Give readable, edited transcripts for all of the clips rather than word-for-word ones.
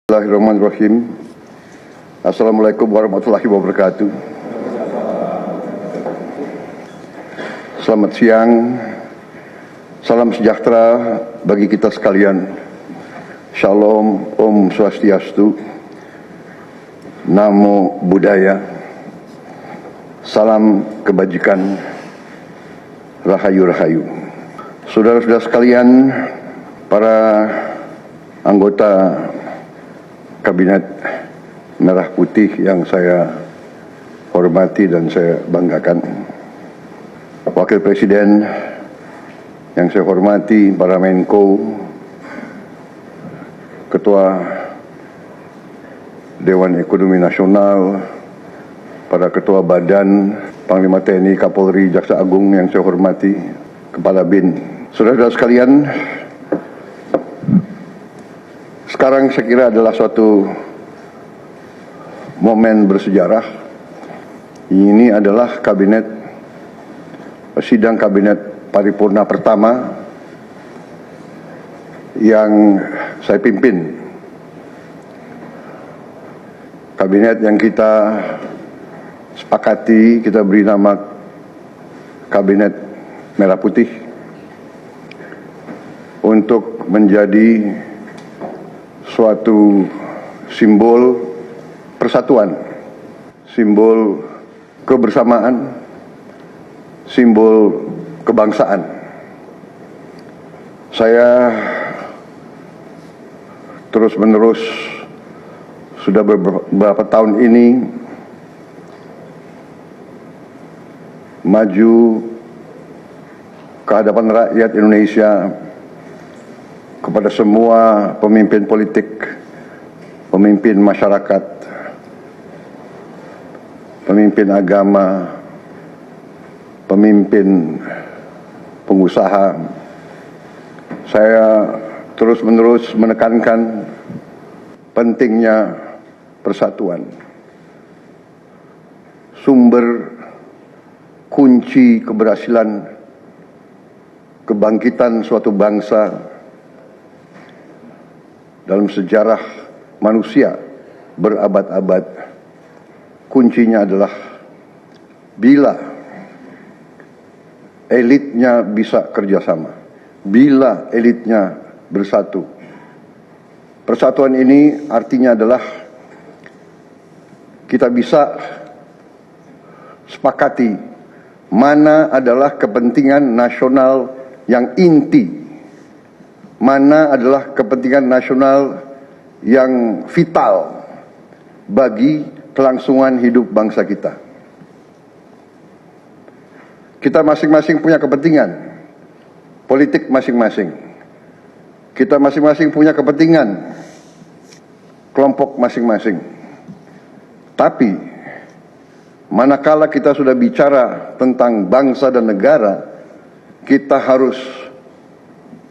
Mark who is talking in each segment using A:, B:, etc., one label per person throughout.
A: Bismillahirrahmanirrahim. Assalamualaikum warahmatullahi wabarakatuh. Selamat siang. Salam sejahtera bagi kita sekalian. Shalom, Om Swastiastu, Namo Buddhaya, salam kebajikan, Rahayu-Rahayu. Saudara-saudara sekalian, para anggota Kabinet Merah Putih yang saya hormati dan saya banggakan, Wakil Presiden yang saya hormati, para Menko, Ketua Dewan Ekonomi Nasional, para Ketua Badan, Panglima TNI, Kapolri, Jaksa Agung yang saya hormati, Kepala BIN, saudara-saudara sekalian, sekarang saya kira adalah suatu momen bersejarah. Ini adalah sidang kabinet paripurna pertama yang saya pimpin. Kabinet yang kita sepakati, kita beri nama Kabinet Merah Putih untuk menjadi suatu simbol persatuan, simbol kebersamaan, simbol kebangsaan. Saya terus-menerus sudah beberapa tahun ini maju ke hadapan rakyat Indonesia, kepada semua pemimpin politik, pemimpin masyarakat, pemimpin agama, pemimpin pengusaha. Saya terus-menerus menekankan pentingnya persatuan. Sumber kunci keberhasilan kebangkitan suatu bangsa dalam sejarah manusia berabad-abad, kuncinya adalah bila elitnya bisa kerjasama, bila elitnya bersatu. Persatuan ini artinya adalah kita bisa sepakati mana adalah kepentingan nasional yang inti, mana adalah kepentingan nasional yang vital bagi kelangsungan hidup bangsa kita. Kita masing-masing punya kepentingan politik masing-masing. Kita masing-masing punya kepentingan kelompok masing-masing. Tapi manakala kita sudah bicara tentang bangsa dan negara, kita harus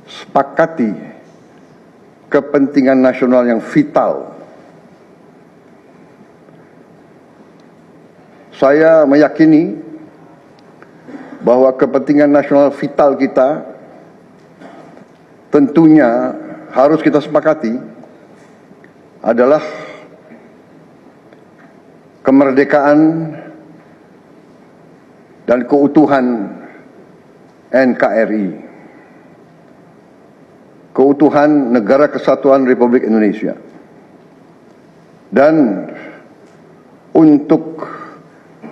A: sepakati kepentingan nasional yang vital. Saya meyakini bahwa kepentingan nasional vital kita tentunya harus kita sepakati adalah kemerdekaan dan keutuhan NKRI, keutuhan Negara Kesatuan Republik Indonesia. Dan untuk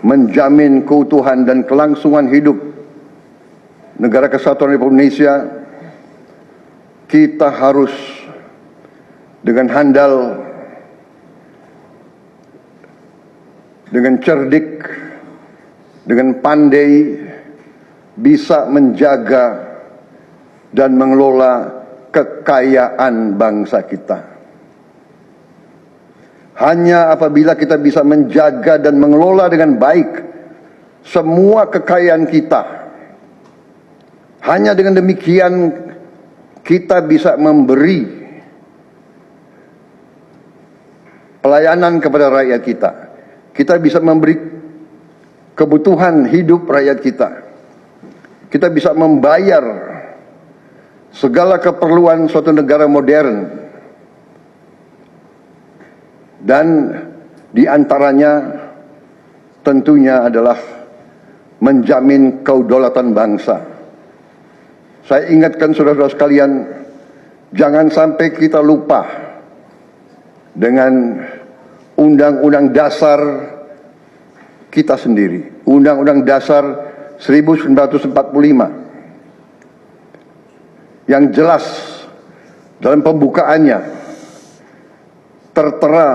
A: menjamin keutuhan dan kelangsungan hidup Negara Kesatuan Republik Indonesia, kita harus dengan handal, dengan cerdik, dengan pandai bisa menjaga dan mengelola kekayaan bangsa kita. Hanya apabila kita bisa menjaga dan mengelola dengan baik semua kekayaan kita, hanya dengan demikian kita bisa memberi pelayanan kepada rakyat kita. Kita bisa memberi kebutuhan hidup rakyat kita. Kita bisa membayar segala keperluan suatu negara modern Dan di antaranya tentunya adalah menjamin kedaulatan bangsa. Saya ingatkan saudara-saudara sekalian, jangan sampai kita lupa dengan Undang-Undang Dasar kita sendiri, Undang-Undang Dasar 1945, yang jelas dalam pembukaannya tertera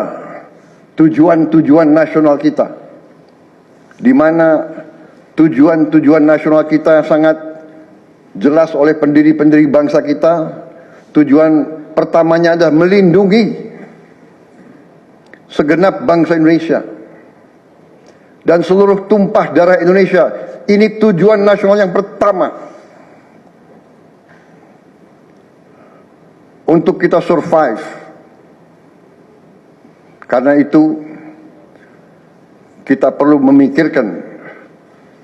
A: tujuan-tujuan nasional kita, di mana tujuan-tujuan nasional kita sangat jelas oleh pendiri-pendiri bangsa kita. Tujuan pertamanya adalah melindungi segenap bangsa Indonesia dan seluruh tumpah darah Indonesia. Ini tujuan nasional yang pertama untuk kita survive. Karena itu kita perlu memikirkan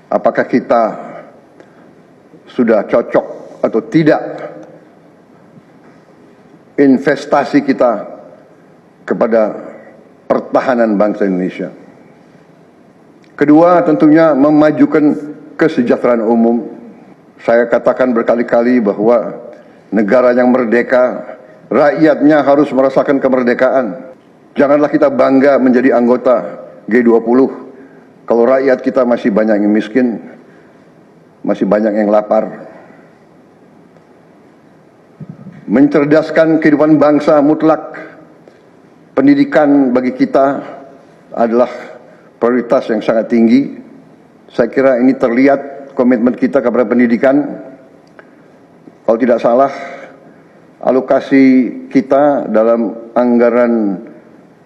A: apakah kita sudah cocok atau tidak investasi kita kepada pertahanan bangsa Indonesia. Kedua, tentunya memajukan kesejahteraan umum. Saya katakan berkali-kali bahwa negara yang merdeka, rakyatnya harus merasakan kemerdekaan. Janganlah kita bangga menjadi anggota G20 kalau rakyat kita masih banyak yang miskin, masih banyak yang lapar. Mencerdaskan kehidupan bangsa mutlak. Pendidikan bagi kita adalah prioritas yang sangat tinggi. Saya kira ini terlihat komitmen kita kepada pendidikan. Kalau tidak salah, alokasi kita dalam anggaran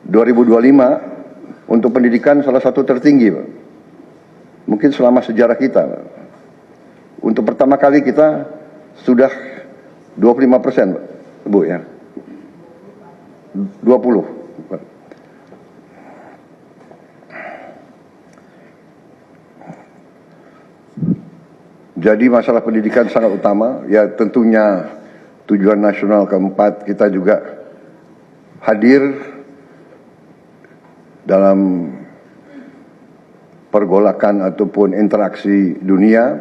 A: 2025 untuk pendidikan salah satu tertinggi, Pak. Mungkin selama sejarah kita, Pak. Untuk pertama kali kita sudah 25%, Pak. Bu ya. 20. Pak. Jadi masalah pendidikan sangat utama. Ya tentunya tujuan nasional keempat kita juga hadir dalam pergolakan ataupun interaksi dunia,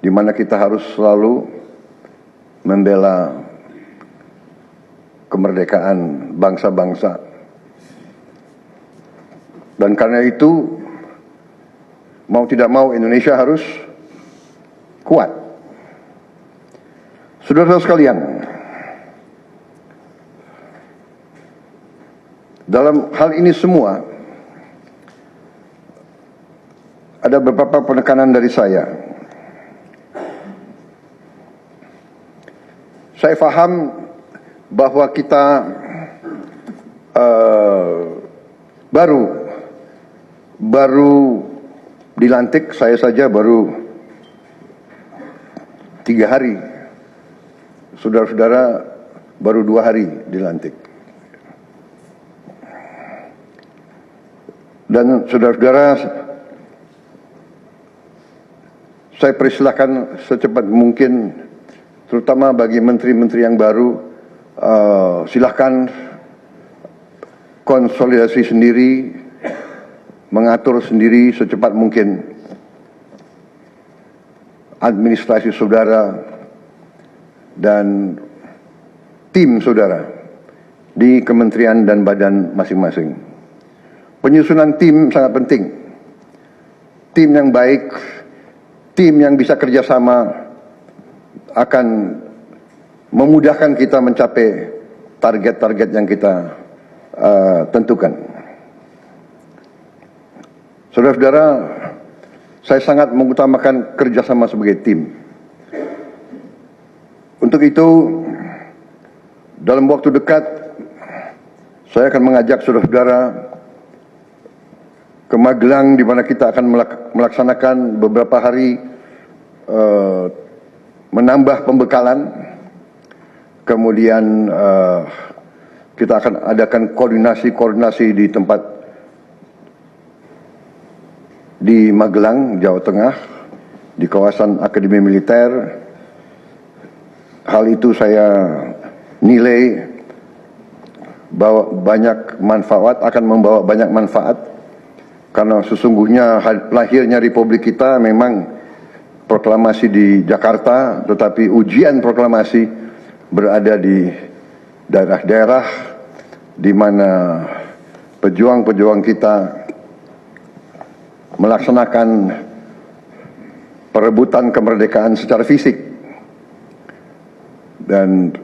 A: di mana kita harus selalu membela kemerdekaan bangsa-bangsa. Dan karena itu, mau tidak mau Indonesia harus kuat. Saudara-saudara sekalian, dalam hal ini semua, ada beberapa penekanan dari saya. Saya paham bahwa kita baru dilantik, saya saja baru 3 hari. Saudara-saudara baru 2 hari dilantik. Dan saudara-saudara, saya persilahkan secepat mungkin, terutama bagi menteri-menteri yang baru, silahkan konsolidasi sendiri, mengatur sendiri secepat mungkin administrasi saudara dan tim saudara di kementerian dan badan masing-masing. Penyusunan tim sangat penting. Tim yang baik, tim yang bisa kerjasama akan memudahkan kita mencapai target-target yang kita tentukan. Saudara-saudara, saya sangat mengutamakan kerjasama sebagai tim. Untuk itu, dalam waktu dekat, saya akan mengajak saudara-saudara ke Magelang, di mana kita akan melaksanakan beberapa hari menambah pembekalan. Kemudian kita akan adakan koordinasi di tempat di Magelang, Jawa Tengah, di kawasan Akademi Militer. Hal itu saya nilai akan membawa banyak manfaat, karena sesungguhnya lahirnya Republik kita memang proklamasi di Jakarta, tetapi ujian proklamasi berada di daerah-daerah di mana pejuang-pejuang kita melaksanakan perebutan kemerdekaan secara fisik. Dan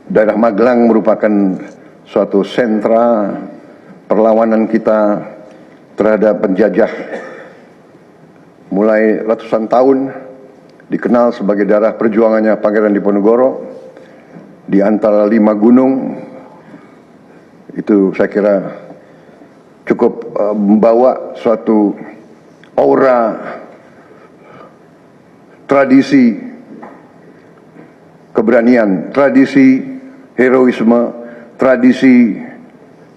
A: daerah Magelang merupakan suatu sentra perlawanan kita terhadap penjajah. Mulai ratusan tahun dikenal sebagai daerah perjuangannya Pangeran Diponegoro di antara 5 gunung. Itu saya kira cukup membawa suatu aura tradisi keberanian, tradisi heroisme, tradisi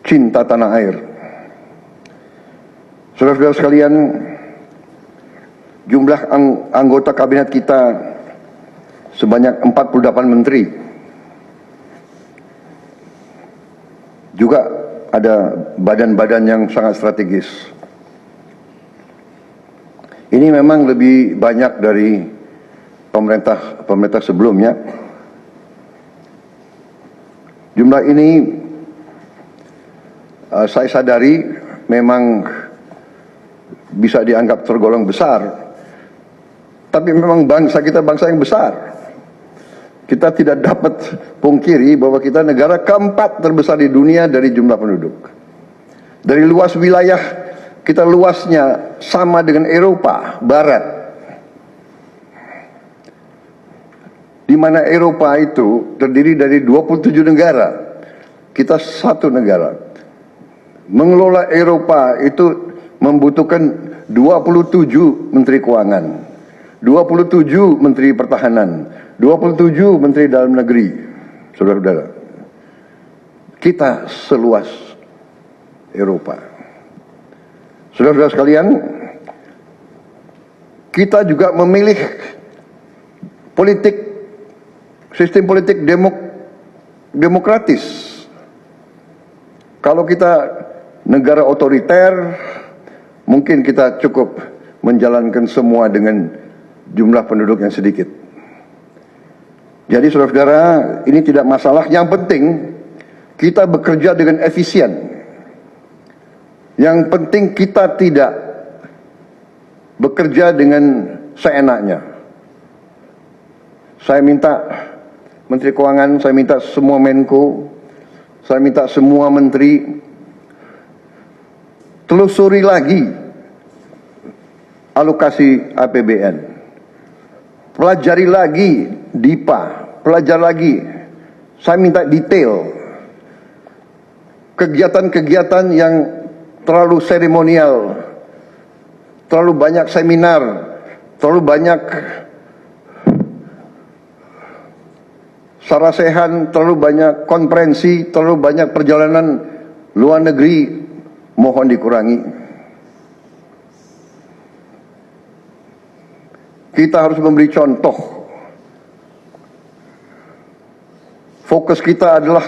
A: cinta tanah air. Saudara-saudara sekalian, jumlah anggota kabinet kita sebanyak 48 menteri. Juga ada badan-badan yang sangat strategis. Ini memang lebih banyak dari pemerintah sebelumnya. Jumlah ini saya sadari memang bisa dianggap tergolong besar. Tapi memang bangsa kita bangsa yang besar. Kita tidak dapat pungkiri bahwa kita negara keempat terbesar di dunia dari jumlah penduduk. Dari luas wilayah, kita luasnya sama dengan Eropa Barat. Di mana Eropa itu terdiri dari 27 negara. Kita satu negara. Mengelola Eropa itu membutuhkan 27 menteri keuangan, 27 menteri pertahanan, 27 menteri dalam negeri. Saudara-saudara, kita seluas Eropa. Saudara-saudara sekalian, kita juga memilih sistem politik demokratis. Kalau kita negara otoriter, mungkin kita cukup menjalankan semua dengan jumlah penduduk yang sedikit. Jadi saudara-saudara, ini tidak masalah. Yang penting kita bekerja dengan efisien. Yang penting kita tidak bekerja dengan seenaknya. Saya minta Menteri Keuangan, saya minta semua Menko, saya minta semua menteri telusuri lagi alokasi APBN. Pelajari lagi DIPA, pelajari lagi. Saya minta detail. Kegiatan-kegiatan yang terlalu seremonial, terlalu banyak seminar, terlalu banyak sarasehan, terlalu banyak konferensi, terlalu banyak perjalanan luar negeri, mohon dikurangi. Kita harus memberi contoh. Fokus kita adalah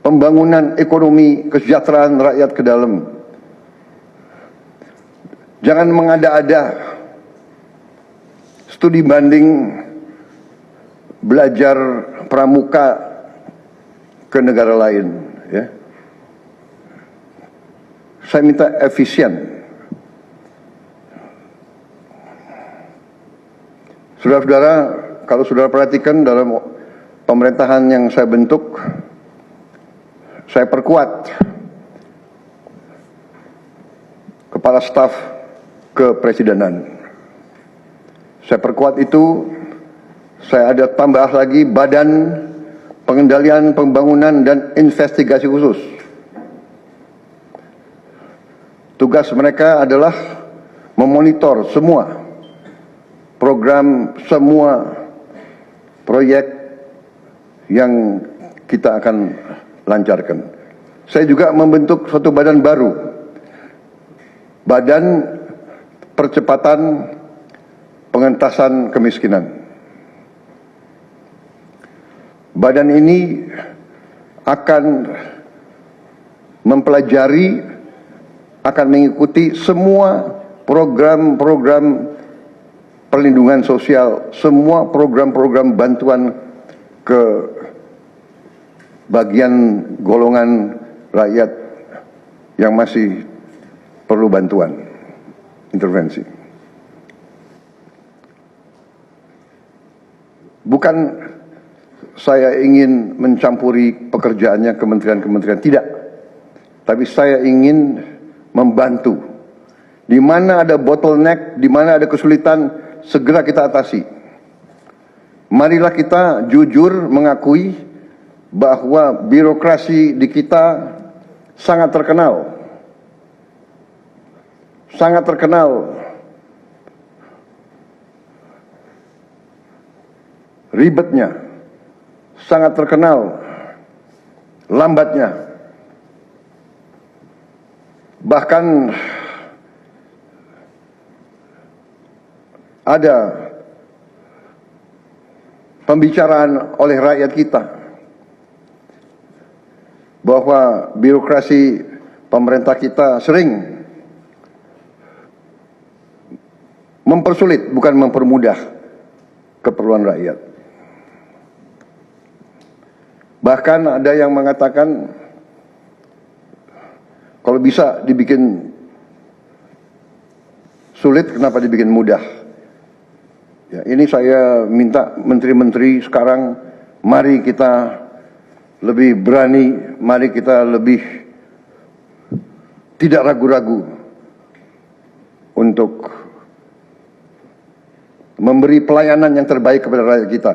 A: pembangunan ekonomi, kesejahteraan rakyat ke dalam. Jangan mengada-ada. Studi banding belajar pramuka ke negara lain, ya. Saya minta efisien. Saudara-saudara, kalau saudara perhatikan dalam pemerintahan yang saya bentuk, saya perkuat kepala staf kepresidenan. Saya perkuat itu, saya ada tambah lagi Badan Pengendalian Pembangunan dan Investigasi Khusus. Tugas mereka adalah memonitor semua program, semua proyek yang kita akan lancarkan. Saya juga membentuk suatu badan baru, Badan Percepatan Pengentasan Kemiskinan. Badan ini akan mempelajari, akan mengikuti semua program-program perlindungan sosial, semua program-program bantuan ke bagian golongan rakyat yang masih perlu bantuan, intervensi. Bukan saya ingin mencampuri pekerjaannya kementerian-kementerian, tidak. Tapi saya ingin membantu. Di mana ada bottleneck, di mana ada kesulitan, segera kita atasi. Marilah kita jujur mengakui bahwa birokrasi di kita sangat terkenal. Sangat terkenal ribetnya, sangat terkenal lambatnya. Bahkan ada pembicaraan oleh rakyat kita bahwa birokrasi pemerintah kita sering mempersulit, bukan mempermudah keperluan rakyat. Bahkan ada yang mengatakan kalau bisa dibikin sulit, kenapa dibikin mudah? Ya, ini saya minta menteri-menteri sekarang, mari kita lebih berani, mari kita lebih tidak ragu-ragu untuk memberi pelayanan yang terbaik kepada rakyat kita.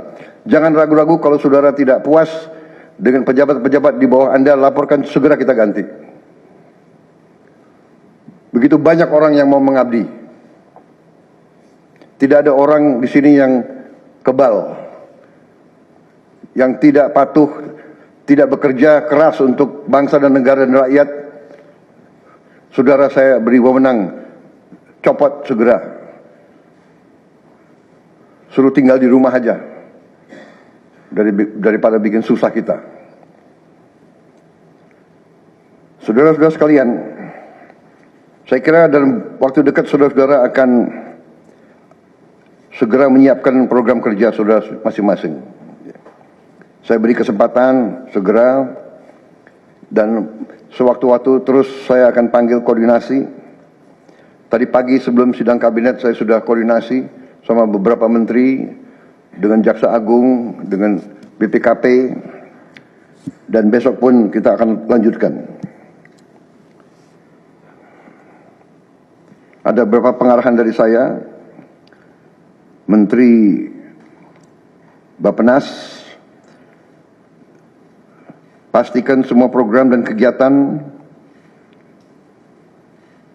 A: Jangan ragu-ragu kalau saudara tidak puas dengan pejabat-pejabat di bawah Anda, laporkan, segera kita ganti. Begitu banyak orang yang mau mengabdi. Tidak ada orang di sini yang kebal, yang tidak patuh, tidak bekerja keras untuk bangsa dan negara dan rakyat. Saudara saya beri wewenang, copot segera. Suruh tinggal di rumah aja, daripada bikin susah kita. Saudara-saudara sekalian, saya kira dalam waktu dekat saudara-saudara akan segera menyiapkan program kerja saudara masing-masing. Saya beri kesempatan segera, dan sewaktu-waktu terus saya akan panggil koordinasi. Tadi pagi sebelum sidang kabinet saya sudah koordinasi sama beberapa menteri, dengan Jaksa Agung, dengan BPKP, dan besok pun kita akan lanjutkan. Ada beberapa pengarahan dari saya, Menteri Bappenas, pastikan semua program dan kegiatan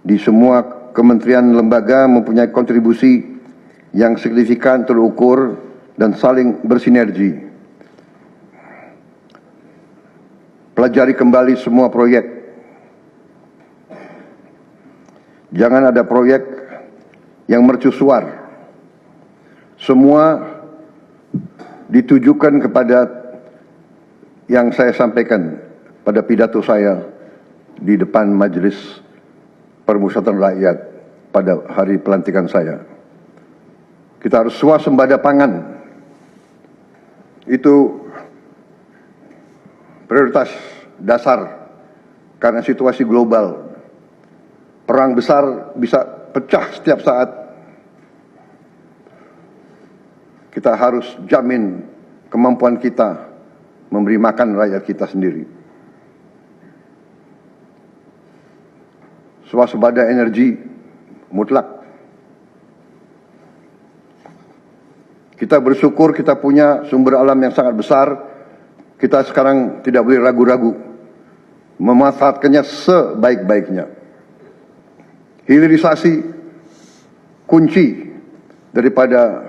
A: di semua kementerian lembaga mempunyai kontribusi yang signifikan, terukur, dan saling bersinergi. Pelajari kembali semua proyek. Jangan ada proyek yang mercusuar. Semua ditujukan kepada yang saya sampaikan pada pidato saya di depan Majelis Permusyawaratan Rakyat pada hari pelantikan saya. Kita harus swasembada pangan. Itu prioritas dasar karena situasi global. Perang besar bisa pecah setiap saat. Kita harus jamin kemampuan kita memberi makan rakyat kita sendiri. Swasembada energi mutlak. Kita bersyukur kita punya sumber alam yang sangat besar. Kita sekarang tidak boleh ragu-ragu memanfaatkannya sebaik-baiknya. Hilirisasi kunci daripada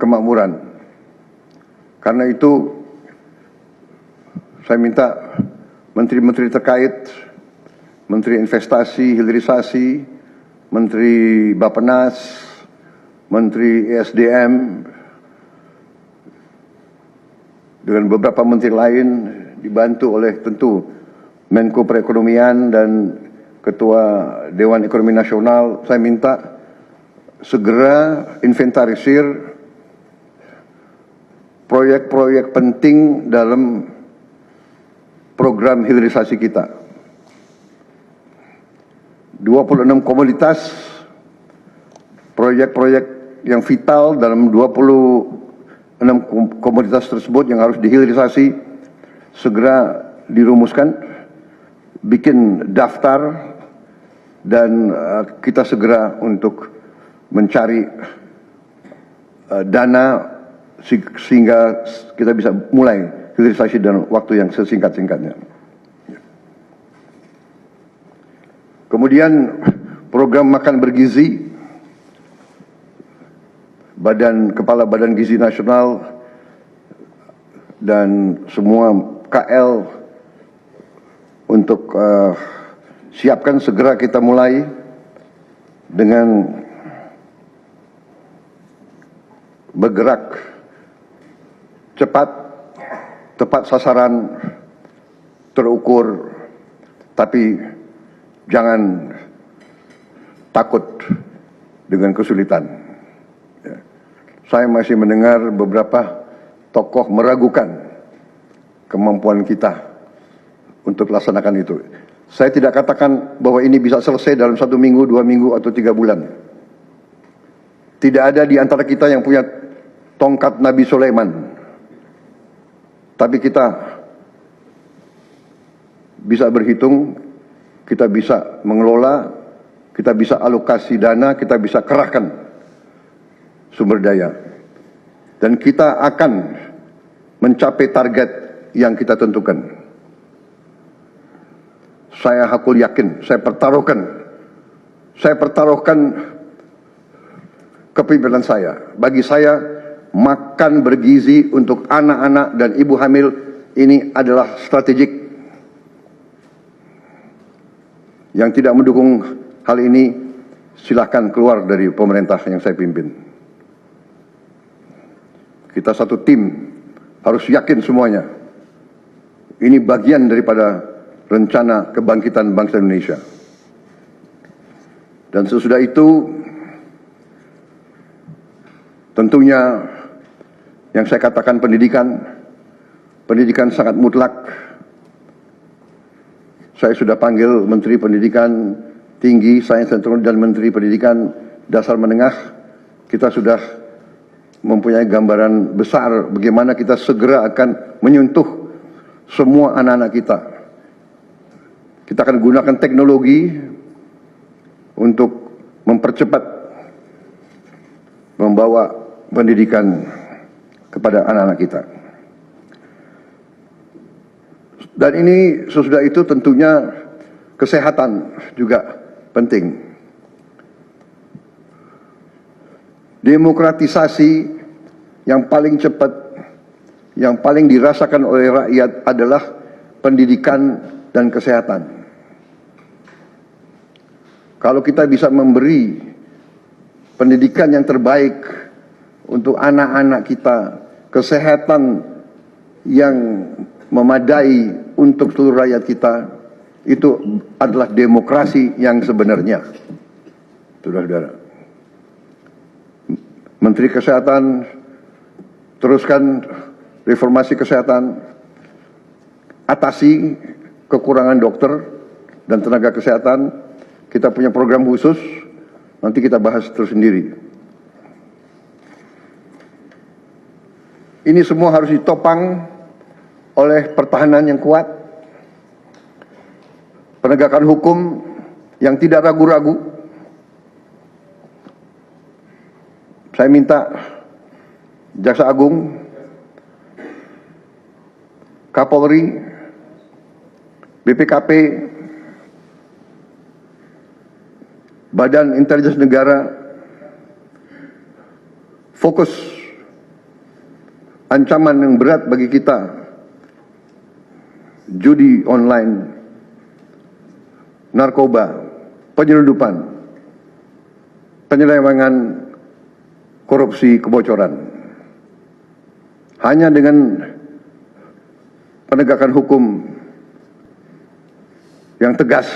A: kemakmuran. Karena itu saya minta menteri-menteri terkait, Menteri Investasi, Hilirisasi, Menteri Bappenas, Menteri ESDM, dengan beberapa menteri lain dibantu oleh tentu Menko Perekonomian dan Ketua Dewan Ekonomi Nasional, saya minta segera inventarisir proyek-proyek penting dalam program hilirisasi kita. 26 komoditas, proyek-proyek yang vital dalam 26 komoditas tersebut yang harus dihilirisasi segera dirumuskan, bikin daftar, dan kita segera untuk mencari dana sehingga kita bisa mulai hilirisasi dalam waktu yang sesingkat-singkatnya. Kemudian program makan bergizi, Kepala Badan Gizi Nasional dan semua KL untuk siapkan segera kita mulai dengan bergerak cepat, tepat sasaran, terukur, tapi jangan takut dengan kesulitan. Ya. Saya masih mendengar beberapa tokoh meragukan kemampuan kita untuk laksanakan itu. Saya tidak katakan bahwa ini bisa selesai dalam 1 minggu, 2 minggu, atau 3 bulan. Tidak ada di antara kita yang punya tongkat Nabi Sulaiman. Tapi kita bisa berhitung, kita bisa mengelola, kita bisa alokasi dana, kita bisa kerahkan sumber daya. Dan kita akan mencapai target yang kita tentukan. Saya hakul yakin, saya pertaruhkan kepemimpinan saya. Bagi saya, makan bergizi untuk anak-anak dan ibu hamil ini adalah strategik. Yang tidak mendukung hal ini, silahkan keluar dari pemerintah yang saya pimpin. Kita satu tim, harus yakin semuanya. Ini bagian daripada rencana kebangkitan bangsa Indonesia. Dan sesudah itu, tentunya yang saya katakan pendidikan sangat mutlak. Saya sudah panggil Menteri Pendidikan Tinggi, Sains dan Teknologi, dan Menteri Pendidikan Dasar Menengah. Kita sudah mempunyai gambaran besar bagaimana kita segera akan menyentuh semua anak-anak kita. Kita akan gunakan teknologi untuk mempercepat membawa pendidikan kepada anak-anak kita. Dan ini sesudah itu tentunya kesehatan juga penting. Demokratisasi yang paling cepat, yang paling dirasakan oleh rakyat adalah pendidikan dan kesehatan. Kalau kita bisa memberi pendidikan yang terbaik untuk anak-anak kita, kesehatan yang memadai untuk seluruh rakyat kita, itu adalah demokrasi yang sebenarnya. Saudara-saudara, Menteri Kesehatan teruskan reformasi kesehatan, atasi kekurangan dokter dan tenaga kesehatan. Kita punya program khusus, nanti kita bahas tersendiri. Ini semua harus ditopang oleh pertahanan yang kuat, penegakan hukum yang tidak ragu-ragu. Saya minta Jaksa Agung, Kapolri, BPKP, Badan Intelijen Negara fokus ancaman yang berat bagi kita, judi online, narkoba, penyelundupan, penyelewengan, korupsi, kebocoran. Hanya dengan penegakan hukum yang tegas